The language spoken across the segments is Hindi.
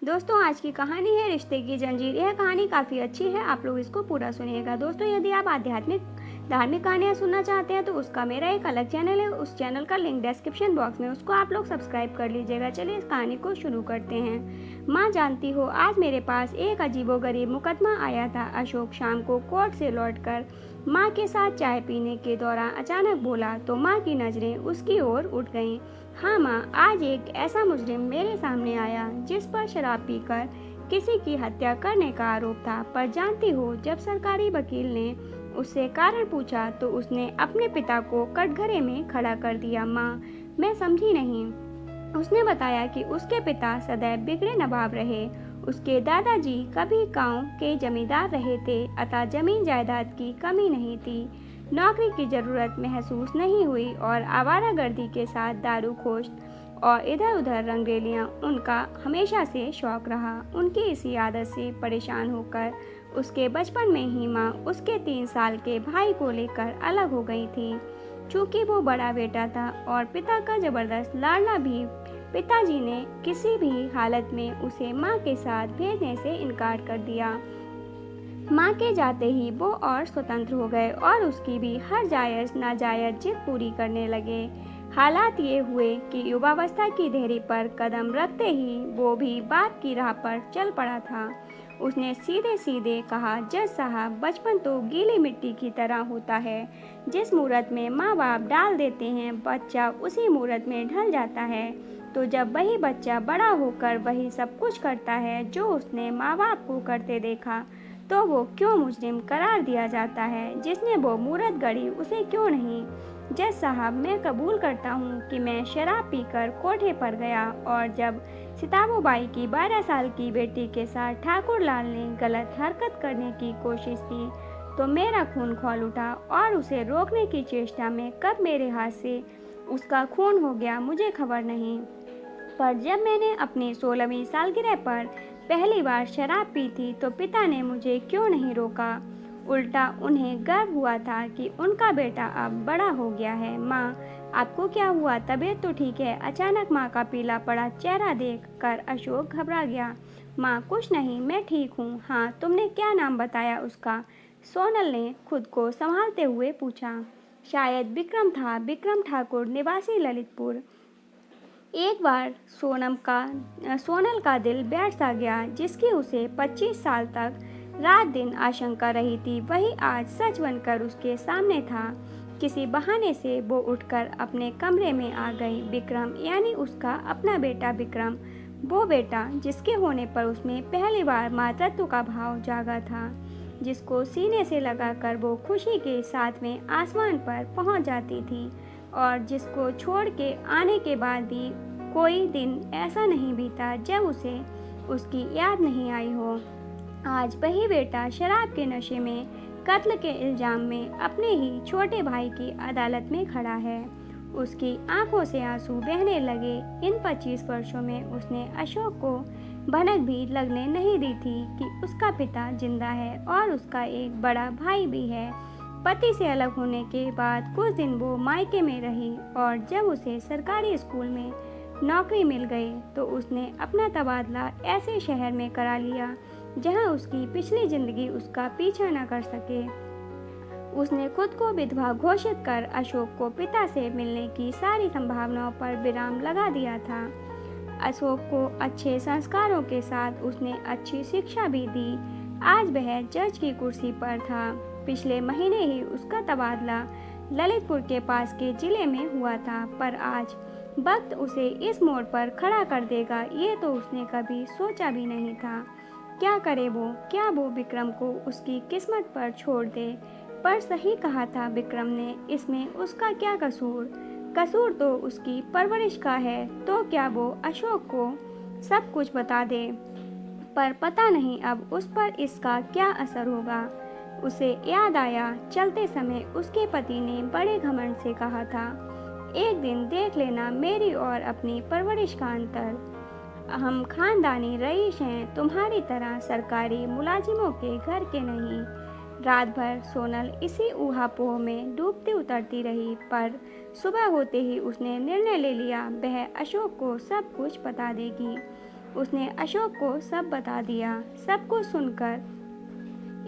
दोस्तों आज की कहानी है रिश्ते की जंजीर। यह कहानी काफ़ी अच्छी है, आप लोग इसको पूरा सुनिएगा। दोस्तों यदि आप आध्यात्मिक धार्मिक कहानियाँ सुनना चाहते हैं तो उसका मेरा एक अलग चैनल है, उस चैनल का लिंक डिस्क्रिप्शन बॉक्स में, उसको आप लोग सब्सक्राइब कर लीजिएगा। चलिए इस कहानी को शुरू करते हैं। माँ जानती हो, आज मेरे पास एक अजीबोगरीब मुकदमा आया था। अशोक शाम को कोर्ट से लौटकर माँ के साथ चाय पीने के दौरान अचानक बोला तो माँ की नज़रें उसकी ओर उठ गईं। हाँ माँ, आज एक ऐसा मुजरिम मेरे सामने आया जिस पर शराब पीकर किसी की हत्या करने का आरोप था। पर जानती हो, जब सरकारी वकील ने उससे कारण पूछा तो उसने अपने पिता को कटघरे में खड़ा कर दिया। माँ, मैं समझी नहीं। उसने बताया कि उसके पिता सदैव बिगड़े नवाब रहे। उसके दादाजी कभी गांव के जमींदार रहे थे, अतः जमीन जायदाद की कमी नहीं थी। नौकरी की जरूरत महसूस नहीं हुई और आवारागर्दी के साथ दारूखोश और इधर उधर रंगरेलियां उनका हमेशा से शौक रहा। उनकी इसी आदत से परेशान होकर उसके बचपन में ही माँ उसके 3 साल के भाई को लेकर अलग हो गई थी। चूँकि वो बड़ा बेटा था और पिता का जबरदस्त लाडला भी, पिताजी ने किसी भी हालत में उसे माँ के साथ भेजने से इनकार कर दिया। माँ के जाते ही वो और स्वतंत्र हो गए और उसकी भी हर जायज़ नाजायज़ जिद पूरी करने लगे। हालात ये हुए कि युवावस्था की देहरी पर कदम रखते ही वो भी बाप की राह पर चल पड़ा था। उसने सीधे सीधे कहा, जज साहब, बचपन तो गीली मिट्टी की तरह होता है। जिस मूरत में माँ बाप डाल देते हैं, बच्चा उसी मूरत में ढल जाता है। तो जब वही बच्चा बड़ा होकर वही सब कुछ करता है जो उसने माँ बाप को करते देखा, तो वो क्यों मुजरिम करार दिया जाता है? जिसने वो मूरत गढ़ी उसे क्यों नहीं? जज साहब, मैं कबूल करता हूँ कि मैं शराब पीकर कोठे पर गया और जब सिताबोबाई की 12 साल की बेटी के साथ ठाकुर लाल ने गलत हरकत करने की कोशिश की तो मेरा खून खौल उठा और उसे रोकने की चेष्टा में कब मेरे हाथ से उसका खून हो गया मुझे खबर नहीं। पर जब मैंने अपनी 16वीं सालगिरह पर पहली बार शराब पी थी तो पिता ने मुझे क्यों नहीं रोका? उल्टा उन्हें गर्व हुआ था कि उनका बेटा अब बड़ा हो गया है। माँ, आपको क्या हुआ? तबीयत तो ठीक है? अचानक माँ का पीला पड़ा चेहरा देखकर अशोक घबरा गया। माँ, कुछ नहीं, मैं ठीक हूँ। हाँ, तुमने क्या नाम बताया उसका? सोनल ने खुद को संभालते हुए पूछा। शायद विक्रम था, विक्रम ठाकुर, निवासी ललितपुर। एक बार सोनल का दिल बैठ सा गया, जिसकी उसे 25 साल तक रात दिन आशंका रही थी, वही आज सच बनकर उसके सामने था। किसी बहाने से वो उठकर अपने कमरे में आ गई। विक्रम, यानी उसका अपना बेटा विक्रम, वो बेटा जिसके होने पर उसमें पहली बार मातृत्व का भाव जागा था, जिसको सीने से लगाकर वो खुशी के साथ में आसमान पर पहुंच जाती थी और जिसको छोड़ के आने के बाद भी कोई दिन ऐसा नहीं बीता जब उसे उसकी याद नहीं आई हो। आज वही बेटा शराब के नशे में कत्ल के इल्जाम में अपने ही छोटे भाई की अदालत में खड़ा है। उसकी आंखों से आंसू बहने लगे। इन 25 वर्षों में उसने अशोक को भनक भी लगने नहीं दी थी कि उसका पिता जिंदा है और उसका एक बड़ा भाई भी है। पति से अलग होने के बाद कुछ दिन वो मायके में रही और जब उसे सरकारी स्कूल में नौकरी मिल गई तो उसने अपना तबादला ऐसे शहर में करा लिया जहां उसकी पिछली जिंदगी उसका पीछा न कर सके। उसने खुद को विधवा घोषित कर अशोक को पिता से मिलने की सारी संभावनाओं पर विराम लगा दिया था। अशोक को अच्छे संस्कारों के साथ उसने अच्छी शिक्षा भी दी। आज वह जज की कुर्सी पर था। पिछले महीने ही उसका तबादला ललितपुर के पास के जिले में हुआ था, पर आज वक्त उसे इस मोड़ पर खड़ा कर देगा, ये तो उसने कभी सोचा भी नहीं था। क्या करे वो? क्या वो विक्रम को उसकी किस्मत पर छोड़ दे? पर सही कहा था विक्रम ने, इसमें उसका क्या कसूर? कसूर तो उसकी परवरिश का है। तो क्या वो अशोक को सब कुछ बता दे? पर पता नहीं अब उस पर इसका क्या असर होगा। उसे याद आया, चलते समय उसके पति ने बड़े घमंड से कहा था, एक दिन देख लेना मेरी और अपनी परवरिश का अंतर। हम खानदानी रईस हैं, तुम्हारी तरह सरकारी मुलाजिमों के घर के नहीं। रात भर सोनल इसी ऊहापोह में डूबती उतरती रही, पर सुबह होते ही उसने निर्णय ले लिया, वह अशोक को सब कुछ बता देगी। उसने अशोक को सब बता दिया। सब कुछ सुनकर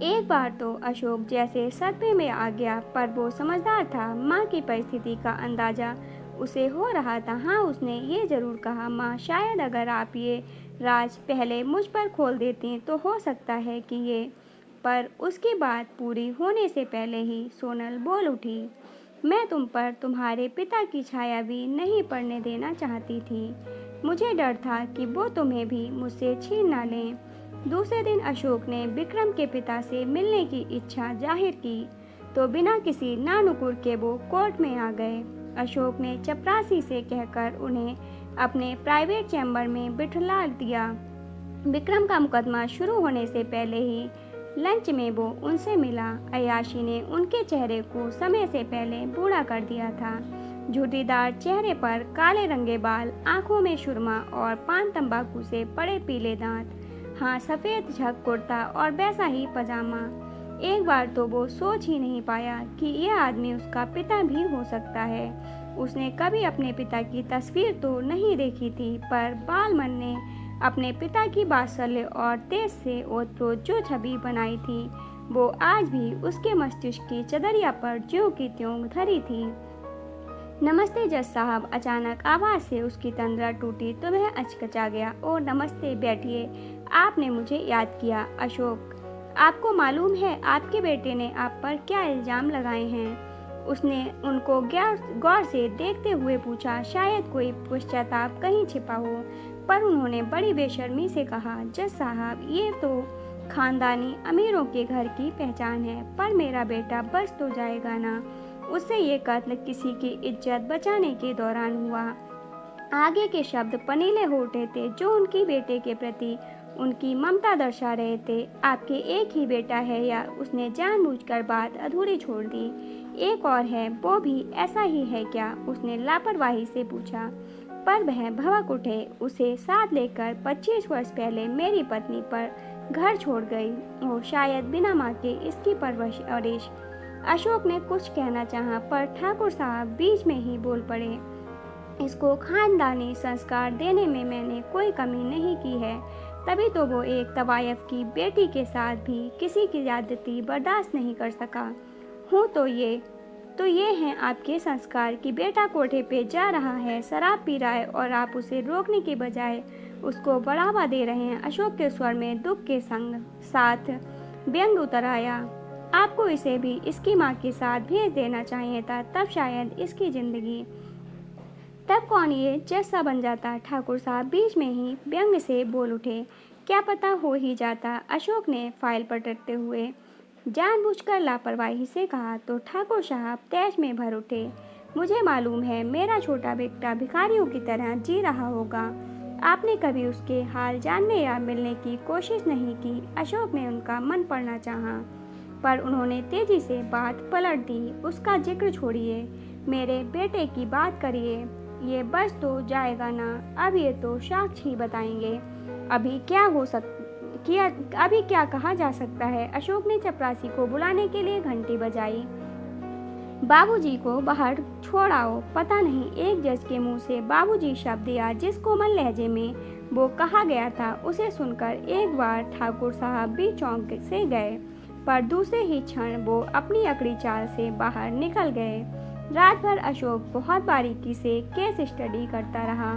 एक बार तो अशोक जैसे सदमे में आ गया, पर वो समझदार था। माँ की परिस्थिति का अंदाजा उसे हो रहा था। हाँ, उसने ये जरूर कहा, माँ शायद अगर आप ये राज पहले मुझ पर खोल देती तो हो सकता है कि ये। पर उसकी बात पूरी होने से पहले ही सोनल बोल उठी, मैं तुम पर तुम्हारे पिता की छाया भी नहीं पड़ने देना चाहती थी। मुझे डर था कि वो तुम्हें भी मुझसे छीन ना लें। दूसरे दिन अशोक ने विक्रम के पिता से मिलने की इच्छा जाहिर की तो बिना किसी नानुकुर के वो कोर्ट में आ गए। अशोक ने चपरासी से कहकर उन्हें अपने प्राइवेट चैम्बर में बिठला दिया। विक्रम का मुकदमा शुरू होने से पहले ही लंच में वो उनसे मिला। अयाशी ने उनके चेहरे को समय से पहले बूढ़ा कर दिया था। झुर्रीदार चेहरे पर काले रंगे बाल, आंखों में सुरमा और पान तंबाकू से पड़े पीले दांत, हाँ सफ़ेद झक कुर्ता और वैसा ही पजामा। एक बार तो वो सोच ही नहीं पाया कि यह आदमी उसका पिता भी हो सकता है। उसने कभी अपने पिता की तस्वीर तो नहीं देखी थी, पर बालमन ने अपने पिता की वात्सल्य और तेज से ओतप्रोत जो छवि बनाई थी, वो आज भी उसके मस्तिष्क की चदरिया पर ज्यों की त्यों धरी थी। नमस्ते जज साहब, अचानक आवाज़ से उसकी तंद्रा टूटी तो वह अचकचा गया। ओ नमस्ते, बैठिए, आपने मुझे याद किया। अशोक, आपको मालूम है आपके बेटे ने आप पर क्या इल्ज़ाम लगाए हैं? उसने उनको गौर से देखते हुए पूछा। शायद कोई पश्चाताप कहीं छिपा हो, पर उन्होंने बड़ी बेशर्मी से कहा, जज साहब, ये तो खानदानी अमीरों के घर की पहचान है, पर मेरा बेटा बच तो जाएगा ना? उससे ये कत्ल किसी की इज्जत बचाने के दौरान हुआ। आगे के शब्द पनीले होठे थे जो उनकी बेटे के प्रति उनकी ममता दर्शा रहे थे। आपके एक ही बेटा है या? उसने जानबूझकर बात अधूरी छोड़ दी। एक और है, वो भी ऐसा ही है क्या? उसने लापरवाही से पूछा। पर वह भवक उठे। उसे साथ लेकर 25 वर्ष पहले मेरी पत्नी पर घर छोड़ गई। वो शायद बिना माँ के इसकी परवरिश। अशोक ने कुछ कहना चाहा, पर ठाकुर साहब बीच में ही बोल पड़े, इसको खानदानी संस्कार देने में मैंने कोई कमी नहीं की है। तभी तो वो एक तवायफ की बेटी के साथ भी किसी की ज्यादती बर्दाश्त नहीं कर सका हूँ। तो ये हैं आपके संस्कार कि बेटा कोठे पे जा रहा है, शराब पी रहा है और आप उसे रोकने के बजाय उसको बढ़ावा दे रहे हैं। अशोक के स्वर में दुख के साथ व्यंग उतर आया। आपको इसे भी इसकी माँ के साथ भेज देना चाहिए था, तब शायद इसकी जिंदगी। तब कौन ये जैसा बन जाता? ठाकुर साहब बीच में ही व्यंग से बोल उठे। क्या पता हो ही जाता, अशोक ने फाइल पलटते हुए जानबूझकर लापरवाही से कहा। तो ठाकुर साहब तैश में भर उठे। मुझे मालूम है मेरा छोटा बेटा भिखारियों की तरह जी रहा होगा। आपने कभी उसके हाल जानने या मिलने की कोशिश नहीं की? अशोक ने उनका मन पड़ना चाहा, पर उन्होंने तेजी से बात पलट दी। उसका जिक्र छोड़िए, मेरे बेटे की बात करिए। ये बच तो जाएगा ना? अब ये तो साक्ष्य ही बताएंगे। अभी क्या कहा जा सकता है? अशोक ने चपरासी को बुलाने के लिए घंटी बजाई। बाबूजी को बाहर छोड़ाओ। पता नहीं एक जज के मुंह से बाबूजी शब्द या जिस कोमल लहजे में वो कहा गया था, उसे सुनकर एक बार ठाकुर साहब भी चौंक से गए, पर दूसरे ही क्षण वो अपनी अकड़ी चाल से बाहर निकल गए। रात भर अशोक बहुत बारीकी से केस स्टडी करता रहा।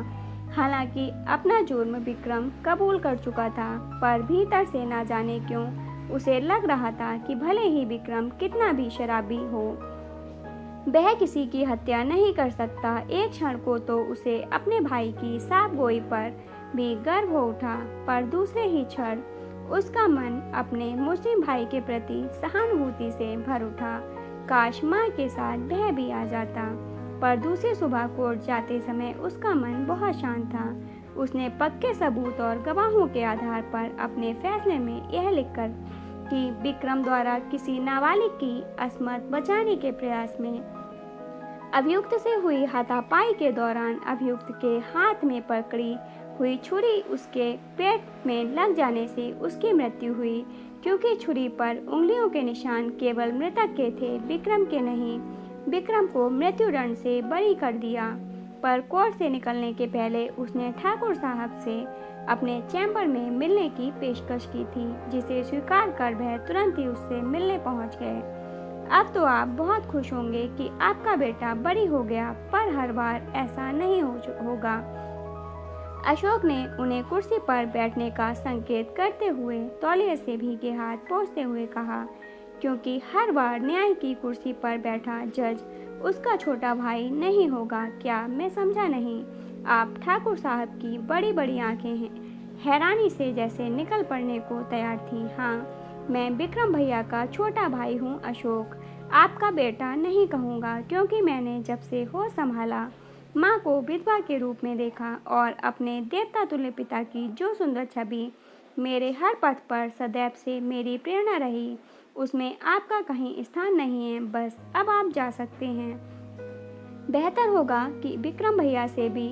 हालांकि अपना जुर्म विक्रम कबूल कर चुका था, पर भीतर से ना जाने क्यों उसे लग रहा था कि भले ही विक्रम कितना भी शराबी हो, वह किसी की हत्या नहीं कर सकता। एक क्षण को तो उसे अपने भाई की साफ गोई पर भी गर्व हो उठा, पर दूसरे ही क्षण उसका मन अपने मुस्लिम भाई के प्रति सहानुभूति से भर उठा। काश माँ के साथ वह भी आ जाता। पर दूसरी सुबह कोर्ट जाते समय उसका मन बहुत शांत था। उसने पक्के सबूत और गवाहों के आधार पर अपने फैसले में यह लिखकर कि विक्रम द्वारा किसी नाबालिग की अस्मत बचाने के प्रयास में अभियुक्त से हुई हाथापाई के दौरान अभियुक्त के हाथ में पकड़ी हुई छुरी उसके पेट में लग जाने से उसकी मृत्यु हुई, क्योंकि छुरी पर उंगलियों के निशान केवल मृतक के थे, विक्रम के नहीं। विक्रम को मृत्युदंड से बरी कर दिया। पर कोर्ट से निकलने के पहले उसने ठाकुर साहब से अपने चैम्बर में मिलने की पेशकश की थी, जिसे स्वीकार कर वह तुरंत ही उससे मिलने पहुंच गए। अब तो आप बहुत खुश होंगे कि आपका बेटा बरी हो गया, पर हर बार ऐसा नहीं होगा। अशोक ने उन्हें कुर्सी पर बैठने का संकेत करते हुए तौलिए से भीगे हाथ पोंछते हुए कहा, क्योंकि हर बार न्याय की कुर्सी पर बैठा जज उसका छोटा भाई नहीं होगा क्या? मैं समझा नहीं। आप ठाकुर साहब की बड़ी बड़ी आंखें हैरानी से जैसे निकल पड़ने को तैयार थीं। हाँ, मैं विक्रम भैया का छोटा भाई हूँ अशोक। आपका बेटा नहीं कहूँगा, क्योंकि मैंने जब से होश संभाला माँ को विधवा के रूप में देखा और अपने देवता तुल्य पिता की जो सुंदर छवि मेरे हर पथ पर सदैव से मेरी प्रेरणा रही, उसमें आपका कहीं स्थान नहीं है। बस अब आप जा सकते हैं। बेहतर होगा कि विक्रम भैया से भी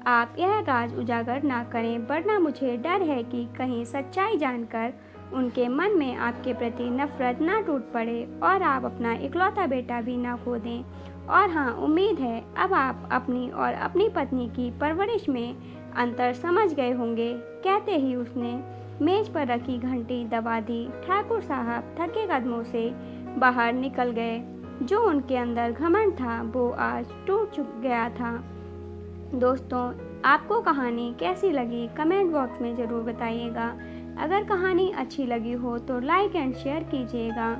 आप यह राज उजागर ना करें, वरना मुझे डर है कि कहीं सच्चाई जानकर उनके मन में आपके प्रति नफरत ना टूट पड़े और आप अपना इकलौता बेटा भी ना खो दें। और हाँ, उम्मीद है अब आप अपनी और अपनी पत्नी की परवरिश में अंतर समझ गए होंगे। कहते ही उसने मेज पर रखी घंटी दबा दी। ठाकुर साहब थके कदमों से बाहर निकल गए। जो उनके अंदर घमंड था वो आज टूट गया था। दोस्तों, आपको कहानी कैसी लगी कमेंट बॉक्स में ज़रूर बताइएगा। अगर कहानी अच्छी लगी हो तो लाइक एंड शेयर कीजिएगा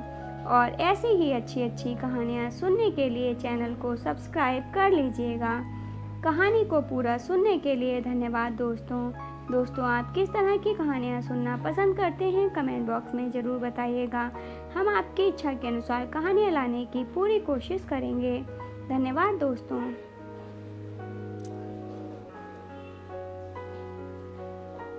और ऐसी ही अच्छी अच्छी कहानियाँ सुनने के लिए चैनल को सब्सक्राइब कर लीजिएगा। कहानी को पूरा सुनने के लिए धन्यवाद दोस्तों, आप किस तरह की कहानियाँ सुनना पसंद करते हैं कमेंट बॉक्स में ज़रूर बताइएगा। हम आपकी इच्छा के अनुसार कहानियाँ लाने की पूरी कोशिश करेंगे। धन्यवाद दोस्तों।